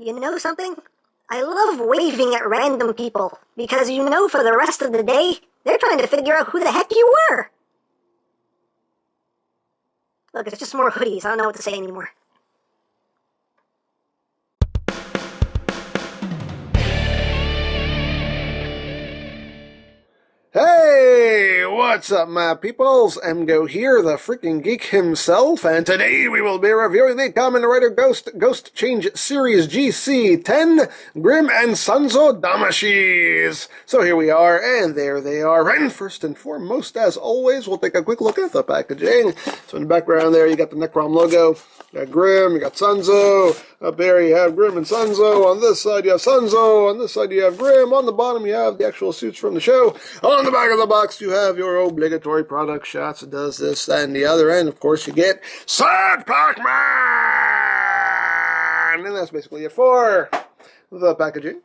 You know something? I love waving at random people, because you know for the rest of the day, they're trying to figure out who the heck you were. Look, it's just more hoodies. I don't know what to say anymore. Hey, what's up, my peoples? EmGo here, the freaking geek himself, and today we will be reviewing the Kamen Rider Ghost Change Series GC10 GRIMM and Sanzo Damashii. So here we are, and there they are. And first and foremost, as always, we'll take a quick look at the packaging. So in the background there, you got the Necrom logo. You got GRIMM, you got Sanzo. Up there you have GRIMM and Sanzo. On this side you have Sanzo. On this side you have GRIMM. On the bottom you have the actual suits from the show. On the back of the box you have your obligatory product shots. It does this, that, and the other. And of course you get Sad Pac-Man! And that's basically it for the packaging.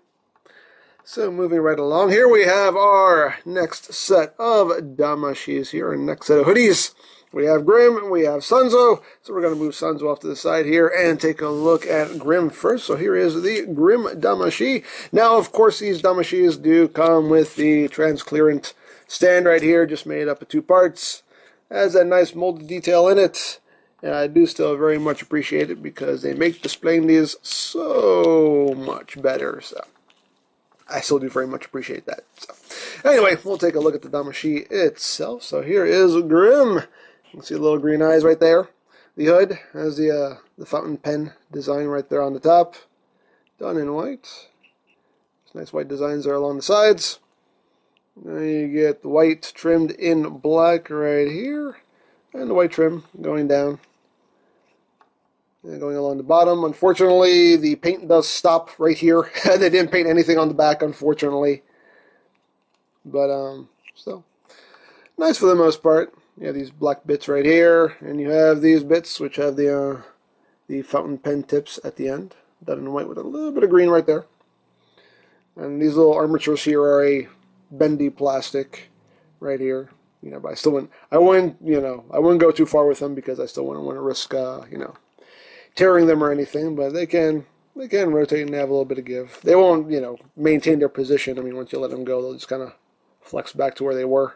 So moving right along, here we have our next set of Damashis here, our next set of hoodies. We have GRIMM and we have Sanzo. So we're going to move Sanzo off to the side here and take a look at GRIMM first. So here is the GRIMM Damashii. Now, of course, these Damashis do come with the transparent stand right here, just made up of two parts. Has that nice molded detail in it. And I do still very much appreciate it because they make displaying these so much better. So I still do very much appreciate that. So anyway, we'll take a look at the Damashii itself. So here is GRIMM. You can see the little green eyes right there. The hood has the fountain pen design right there on the top, done in white. Nice white designs there along the sides. Now you get the white trimmed in black right here, and the white trim going down and going along the bottom. Unfortunately, the paint does stop right here. They didn't paint anything on the back, unfortunately, but still nice for the most part. You have these black bits right here, and you have these bits which have the fountain pen tips at the end, done in white with a little bit of green right there. And these little armatures here are a bendy plastic right here. You know, but I still wouldn't. I wouldn't go too far with them because I still wouldn't want to risk, tearing them or anything. But they can rotate and have a little bit of give. They won't, maintain their position. I mean, once you let them go, they'll just kind of flex back to where they were.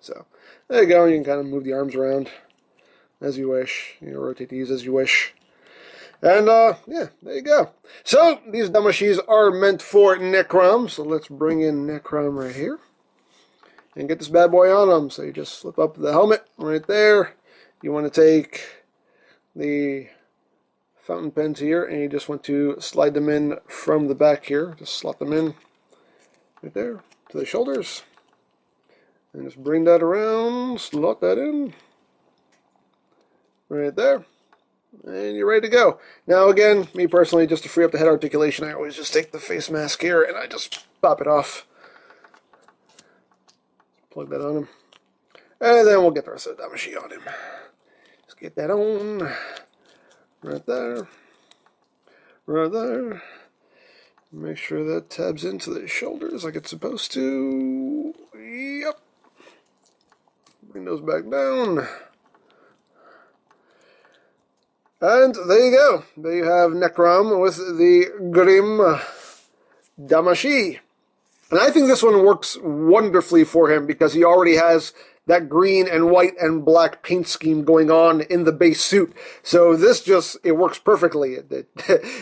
So there you go. You can kind of move the arms around as you wish. Rotate these as you wish. And, yeah, there you go. So, these Damashis are meant for Necrom. So, let's bring in Necrom right here. And get this bad boy on them. So, you just slip up the helmet right there. You want to take the fountain pens here. And you just want to slide them in from the back here. Just slot them in right there to the shoulders. And just bring that around, slot that in, right there, and you're ready to go. Now again, me personally, just to free up the head articulation, I always just take the face mask here and I just pop it off. Plug that on him. And then we'll get the rest of the Damashii on him. Just get that on, right there, right there. Make sure that tabs into the shoulders like it's supposed to. Yep. Bring those back down. And there you go. There you have Necrom with the GRIMM Damashii. And I think this one works wonderfully for him because he already has that green and white and black paint scheme going on in the base suit. So this it works perfectly.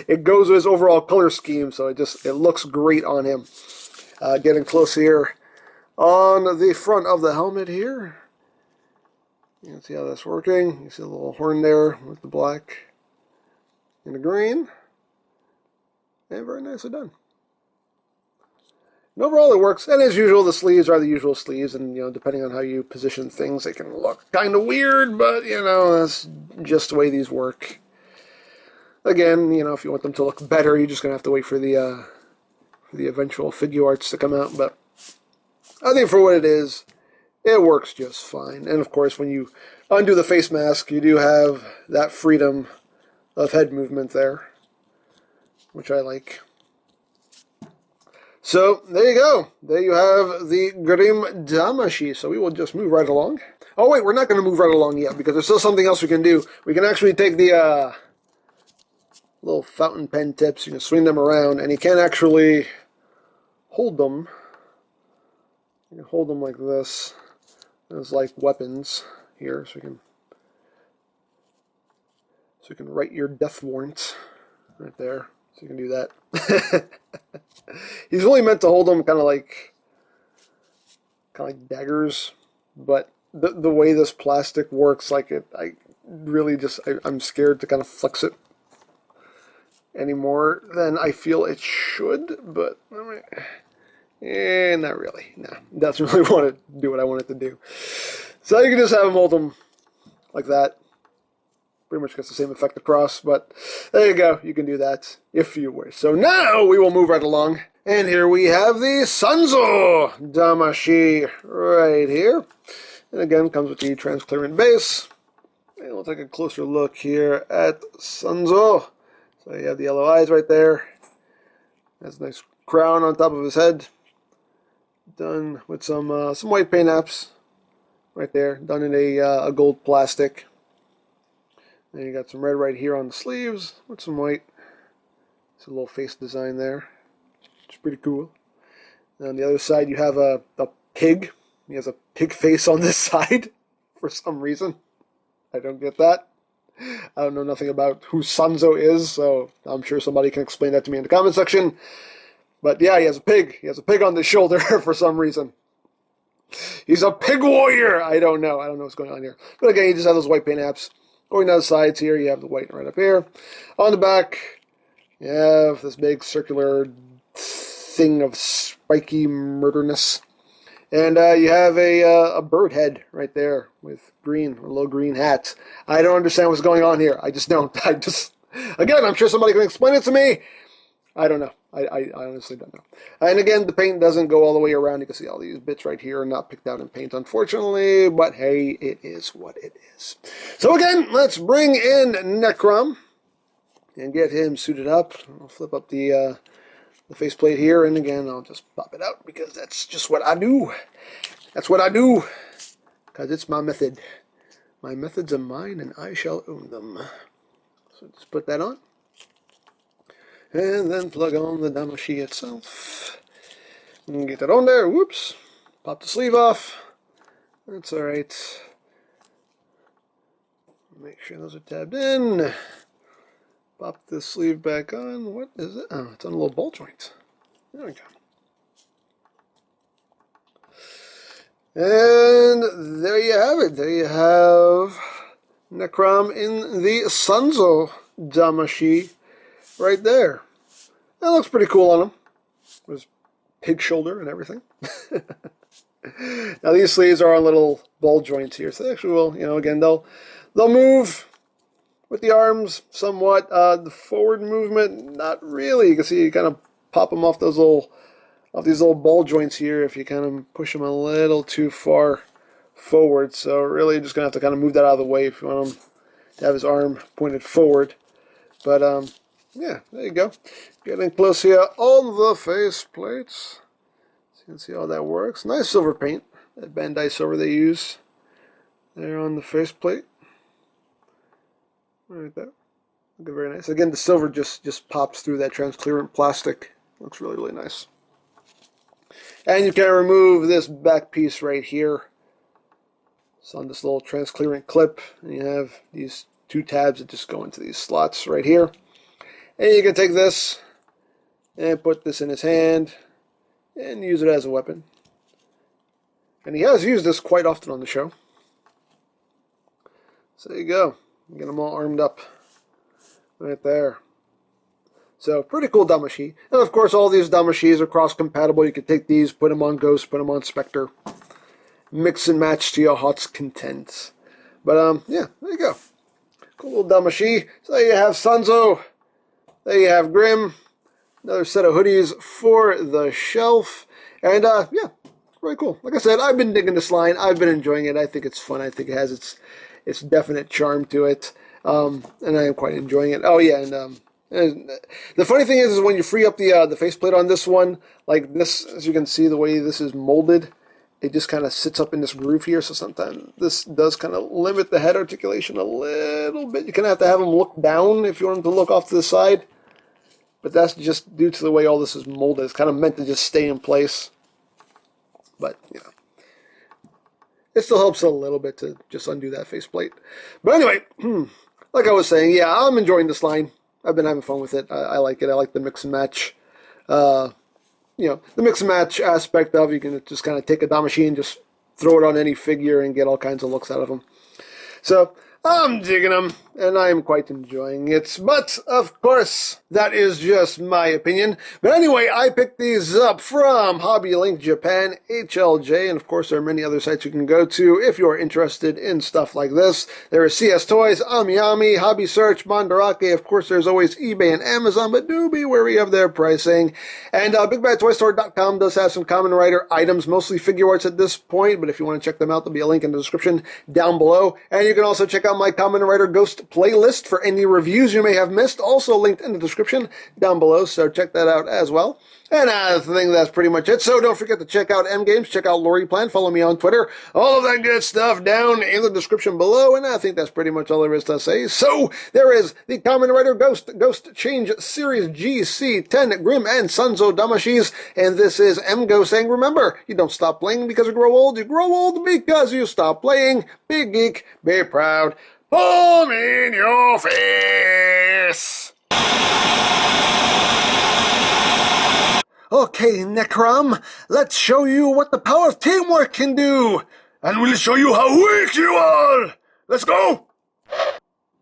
It goes with his overall color scheme, so it looks great on him. Getting close here on the front of the helmet here. You can see how that's working. You see a little horn there with the black and the green. And very nicely done. And overall it works. And as usual, the sleeves are the usual sleeves. And, depending on how you position things, they can look kind of weird. But, that's just the way these work. Again, if you want them to look better, you're just going to have to wait for the eventual figure arts to come out. But I think for what it is, it works just fine. And of course, when you undo the face mask, you do have that freedom of head movement there, which I like. So, there you go. There you have the GRIMM Damashii. So we will just move right along. Oh wait, we're not going to move right along yet, because there's still something else we can do. We can actually take the little fountain pen tips. You can swing them around, and you can actually hold them. You can hold them like this. As like weapons here, so you can write your death warrant right there. So you can do that. He's really meant to hold them kind of like daggers, but the way this plastic works, like I'm scared to kind of flex it any more than I feel it should. But not really. No, it doesn't really want to do what I want it to do. So you can just have him hold them like that. Pretty much gets the same effect across, but there you go. You can do that if you wish. So now we will move right along. And here we have the Sonzo Damashii right here. And again, comes with the transparent base. And we'll take a closer look here at Sonzo. So you have the yellow eyes right there. Has a nice crown on top of his head. Done with some white paint apps right there. Done in a gold plastic. And you got some red right here on the sleeves with some white. It's a little face design there. It's pretty cool. And on the other side you have a pig. He has a pig face on this side for some reason. I don't get that. I don't know nothing about who Sonzo is, so I'm sure somebody can explain that to me in the comment section. But yeah, he has a pig. He has a pig on the shoulder for some reason. He's a pig warrior. I don't know. I don't know what's going on here. But again, you just have those white paint apps. Going down the sides here, you have the white right up here. On the back, you have this big circular thing of spiky murderness. And you have a bird head right there with a little green hat. I don't understand what's going on here. I just don't. Again, I'm sure somebody can explain it to me. I don't know. I honestly don't know. And again, the paint doesn't go all the way around. You can see all these bits right here are not picked out in paint, unfortunately. But hey, it is what it is. So again, let's bring in Necrom and get him suited up. I'll flip up the faceplate here, and again, I'll just pop it out because that's just what I do. That's what I do because it's my method. My methods are mine, and I shall own them. So just put that on. And then plug on the Damashii itself. And get that on there. Whoops. Pop the sleeve off. That's alright. Make sure those are tabbed in. Pop the sleeve back on. What is it? Oh, it's on a little ball joint. There we go. And there you have it. There you have Necrom in the Sonzo Damashii right there. That looks pretty cool on him. With his pig shoulder and everything. Now these sleeves are on little ball joints here, so they actually will, again, they'll move with the arms somewhat. The forward movement, not really. You can see you kind of pop them off these little ball joints here if you kind of push them a little too far forward. So really, you're just gonna have to kind of move that out of the way if you want him to have his arm pointed forward. But yeah, there you go. Getting close here on the face plates. So you can see how that works. Nice silver paint. That Bandai silver they use there on the faceplate. Right there. Looking very nice. Again, the silver just pops through that transparent plastic. Looks really, really nice. And you can remove this back piece right here. It's on this little transparent clip. And you have these two tabs that just go into these slots right here. And you can take this and put this in his hand and use it as a weapon. And he has used this quite often on the show. So there you go. Get them all armed up right there. So pretty cool Damashii. And of course all these Damashis are cross-compatible. You can take these, put them on Ghost, put them on Spectre. Mix and match to your heart's content. But yeah, there you go. Cool little Damashii. So there you have Sonzo. There you have Grimm. Another set of hoodies for the shelf. And yeah, really cool. Like I said, I've been digging this line. I've been enjoying it. I think it's fun. I think it has its definite charm to it. And I am quite enjoying it. Oh yeah, and the funny thing is when you free up the faceplate on this one, like this, as you can see, the way this is molded, it just kind of sits up in this groove here, so sometimes this does kind of limit the head articulation a little bit. You're going to have them look down if you want them to look off to the side, but that's just due to the way all this is molded. It's kind of meant to just stay in place, but, you know, it still helps a little bit to just undo that faceplate. But anyway, like I was saying, yeah, I'm enjoying this line. I've been having fun with it. I like it. I like the mix and match. You know, the mix and match aspect of, you can just kind of take a Damashii and just throw it on any figure and get all kinds of looks out of them. So I'm digging them, and I'm quite enjoying it. But, of course, that is just my opinion. But anyway, I picked these up from Hobby Link Japan, HLJ, and of course there are many other sites you can go to if you're interested in stuff like this. There is CS Toys, Amiyami, Hobby Search, Mandarake. Of course, there's always eBay and Amazon, but do be wary of their pricing. And BigBadToyStore.com does have some Kamen Rider items, mostly figure arts at this point, but if you want to check them out, there'll be a link in the description down below. And you can also check out my Kamen Rider Ghost playlist for any reviews you may have missed, also linked in the description down below, so check that out as well. And I think that's pretty much it. So don't forget to check out EmGo's, check out Lori Plan, follow me on Twitter, all of that good stuff down in the description below. And I think that's pretty much all there is to say. So there is the Kamen Rider Ghost Change Series GC10 GRIMM and Sanzo Damashiis. And this is EmGo saying, remember, you don't stop playing because you grow old because you stop playing. Be geek, be proud. Palm in your face. Okay, Necrom, let's show you what the power of teamwork can do. And we'll show you how weak you are. Let's go.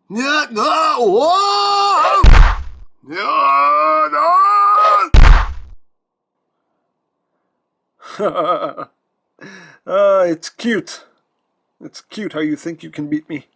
Yeah, no, whoa! Yeah, no. It's cute. It's cute how you think you can beat me.